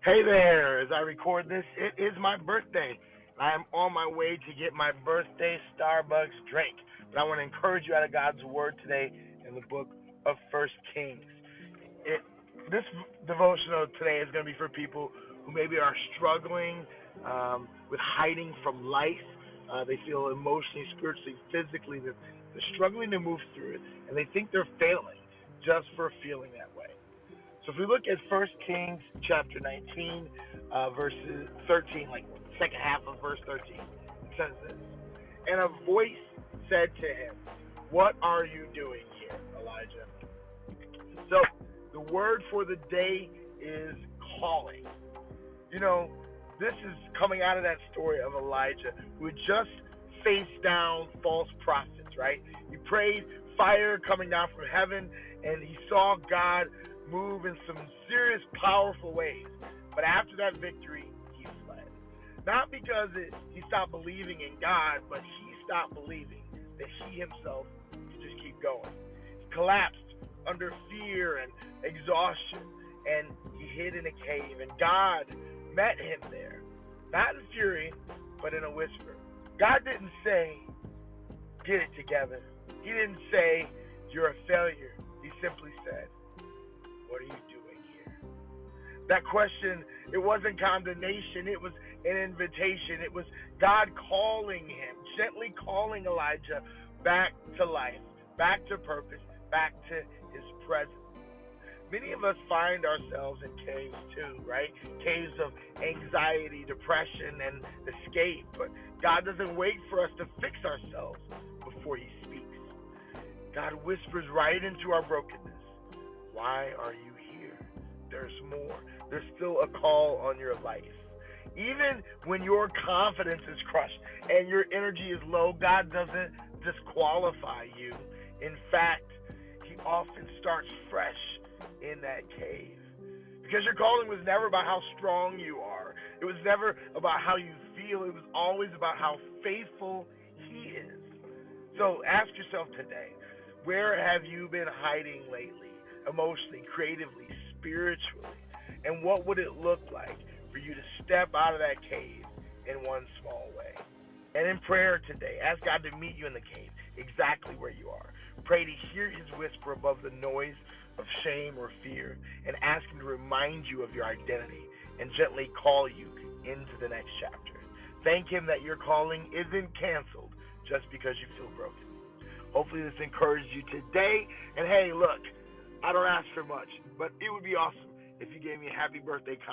Hey there, as I record this, it is my birthday. I am on my way to get my birthday Starbucks drink. But I want to encourage you out of God's Word today in the book of First Kings. It, this devotional today is going to be for people who maybe are struggling with hiding from life. They feel emotionally, spiritually, physically that they're struggling to move through it, and they think they're failing just for feeling that way. So if we look at First Kings chapter 19, verses 13, like second half of verse 13, it says this. And a voice said to him, "What are you doing here, Elijah?" So the word for the day is calling. You know, this is coming out of that story of Elijah who had just faced down false prophets, right? He prayed fire coming down from heaven, and he saw God move in some serious, powerful ways. But after that victory, he fled. Not because he stopped believing in God, but he stopped believing that he himself could just keep going. He collapsed under fear and exhaustion, and he hid in a cave, and God met him there, not in fury, but in a whisper. God didn't say, "Get it together." He didn't say, "You're a failure." He simply said, "What are you doing here?" That question, it wasn't condemnation, it was an invitation. It was God calling him, gently calling Elijah back to life, back to purpose, back to his presence. Many of us find ourselves in caves too, right? Caves of anxiety, depression, and escape. But God doesn't wait for us to fix ourselves before he speaks. God whispers right into our brokenness. Why are you here? There's more. There's still a call on your life. Even when your confidence is crushed and your energy is low, God doesn't disqualify you. In fact, he often starts fresh in that cave. Because your calling was never about how strong you are. It was never about how you feel. It was always about how faithful he is. So ask yourself today, where have you been hiding lately? Emotionally, creatively, spiritually? And what would it look like for you to step out of that cave in one small way? And in prayer today, ask God to meet you in the cave, exactly where you are. Pray to hear his whisper above the noise of shame or fear, and ask him to remind you of your identity and gently call you into the next chapter. Thank him that your calling isn't canceled just because you feel broken. Hopefully this encouraged you today. And hey, look, I don't ask for much, but it would be awesome if you gave me a happy birthday comment.